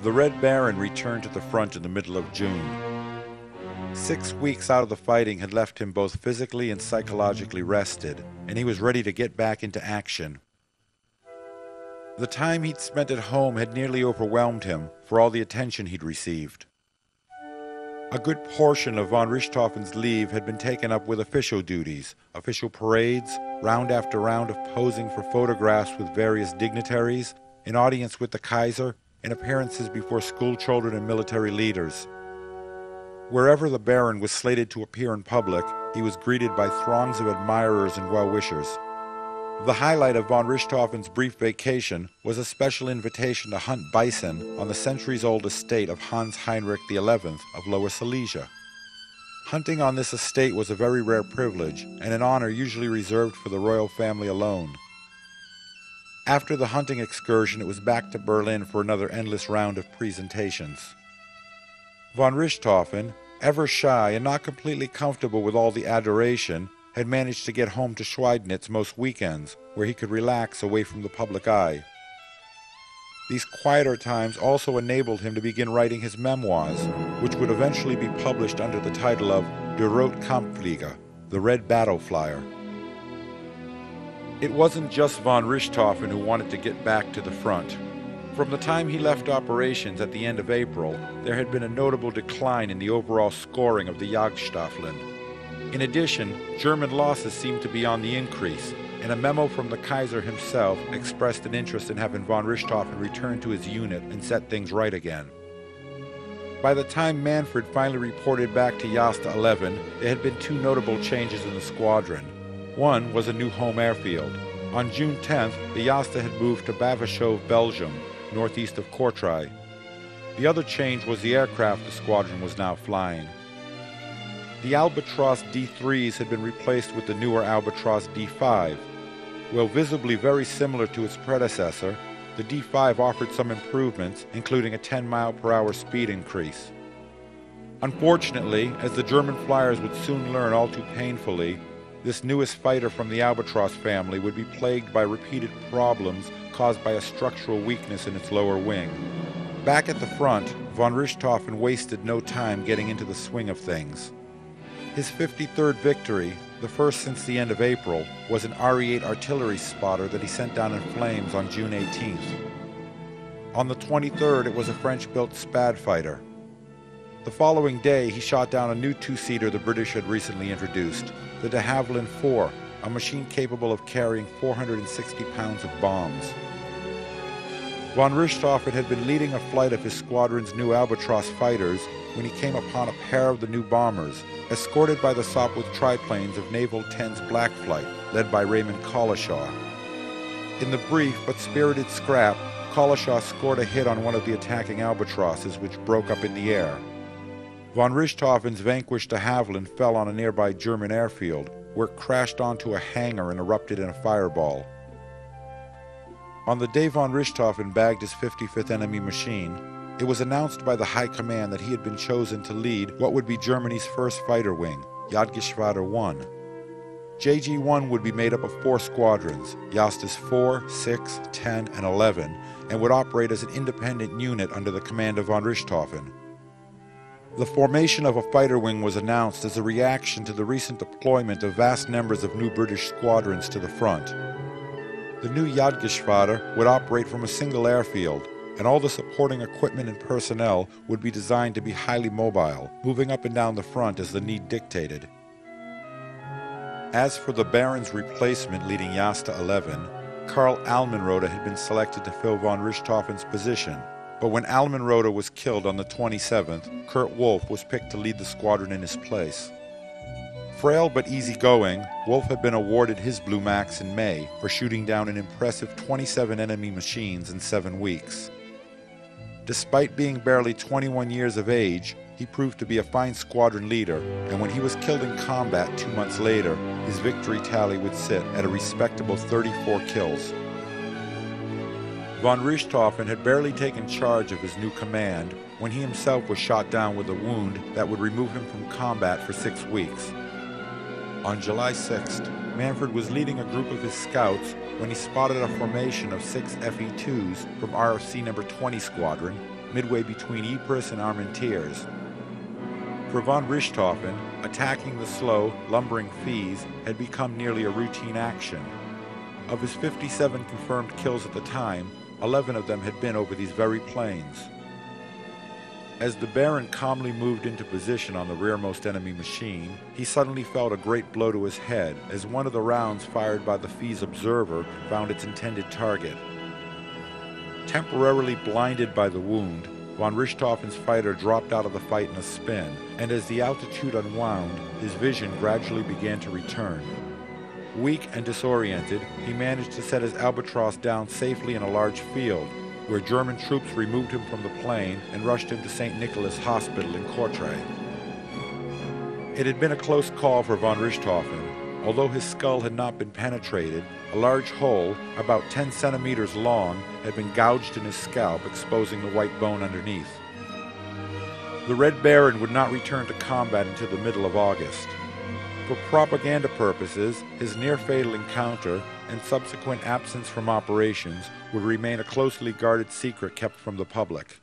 The Red Baron returned to the front in the middle of June. 6 weeks out of the fighting had left him both physically and psychologically rested, and he was ready to get back into action. The time he'd spent at home had nearly overwhelmed him for all the attention he'd received. A good portion of von Richthofen's leave had been taken up with official duties, official parades, round after round of posing for photographs with various dignitaries, an audience with the Kaiser, and appearances before school children and military leaders. Wherever the Baron was slated to appear in public, he was greeted by throngs of admirers and well-wishers. The highlight of von Richthofen's brief vacation was a special invitation to hunt bison on the centuries-old estate of Hans Heinrich XI of Lower Silesia. Hunting on this estate was a very rare privilege and an honor usually reserved for the royal family alone. After the hunting excursion, it was back to Berlin for another endless round of presentations. Von Richthofen, ever shy and not completely comfortable with all the adoration, had managed to get home to Schweidnitz most weekends, where he could relax away from the public eye. These quieter times also enabled him to begin writing his memoirs, which would eventually be published under the title of Der Rotkampfflieger, the Red Battle Flyer. It wasn't just von Richthofen who wanted to get back to the front. From the time he left operations at the end of April, there had been a notable decline in the overall scoring of the Jagdstaffeln. In addition, German losses seemed to be on the increase, and a memo from the Kaiser himself expressed an interest in having von Richthofen return to his unit and set things right again. By the time Manfred finally reported back to Jasta 11, there had been two notable changes in the squadron. One was a new home airfield. On June 10th, the Jasta had moved to Bavashov, Belgium, northeast of Courtrai. The other change was the aircraft the squadron was now flying. The Albatros D3s had been replaced with the newer Albatros D5. While visibly very similar to its predecessor, the D5 offered some improvements, including a 10-mile-per-hour speed increase. Unfortunately, as the German flyers would soon learn all too painfully, this newest fighter from the Albatros family would be plagued by repeated problems caused by a structural weakness in its lower wing. Back at the front, von Richthofen wasted no time getting into the swing of things. His 53rd victory, the first since the end of April, was an RE-8 artillery spotter that he sent down in flames on June 18th. On the 23rd, it was a French-built Spad fighter. The following day, he shot down a new two-seater the British had recently introduced, the de Havilland IV, a machine capable of carrying 460 pounds of bombs. Von Richthofen had been leading a flight of his squadron's new Albatros fighters when he came upon a pair of the new bombers, escorted by the Sopwith triplanes of Naval 10's Black Flight, led by Raymond Collishaw. In the brief but spirited scrap, Collishaw scored a hit on one of the attacking Albatrosses, which broke up in the air. Von Richthofen's vanquished de Havilland fell on a nearby German airfield, where it crashed onto a hangar and erupted in a fireball. On the day von Richthofen bagged his 55th enemy machine, it was announced by the High Command that he had been chosen to lead what would be Germany's first fighter wing, Jagdgeschwader 1. JG-1 would be made up of 4 squadrons, Jastas 4, 6, 10, and 11, and would operate as an independent unit under the command of von Richthofen. The formation of a fighter wing was announced as a reaction to the recent deployment of vast numbers of new British squadrons to the front. The new Jagdgeschwader would operate from a single airfield, and all the supporting equipment and personnel would be designed to be highly mobile, moving up and down the front as the need dictated. As for the Baron's replacement leading Jasta 11, Karl Allmenrode had been selected to fill von Richthofen's position, but when Allmenrode was killed on the 27th, Kurt Wolff was picked to lead the squadron in his place. Frail but easygoing, Wolff had been awarded his Blue Max in May for shooting down an impressive 27 enemy machines in 7 weeks. Despite being barely 21 years of age, he proved to be a fine squadron leader, and when he was killed in combat 2 months later, his victory tally would sit at a respectable 34 kills. Von Richthofen had barely taken charge of his new command when he himself was shot down with a wound that would remove him from combat for 6 weeks. On July 6th, Manfred was leading a group of his scouts when he spotted a formation of 6 FE-2s from RFC No. 20 Squadron, midway between Ypres and Armentières. For von Richthofen, attacking the slow, lumbering Fies had become nearly a routine action. Of his 57 confirmed kills at the time, 11 of them had been over these very plains. As the Baron calmly moved into position on the rearmost enemy machine, he suddenly felt a great blow to his head as one of the rounds fired by the Fies observer found its intended target. Temporarily blinded by the wound, von Richthofen's fighter dropped out of the fight in a spin, and as the altitude unwound, his vision gradually began to return. Weak and disoriented, he managed to set his Albatros down safely in a large field, where German troops removed him from the plane and rushed him to St. Nicholas Hospital in Courtrai. It had been a close call for von Richthofen. Although his skull had not been penetrated, a large hole, about 10 centimeters long, had been gouged in his scalp, exposing the white bone underneath. The Red Baron would not return to combat until the middle of August. For propaganda purposes, his near-fatal encounter and subsequent absence from operations would remain a closely guarded secret kept from the public.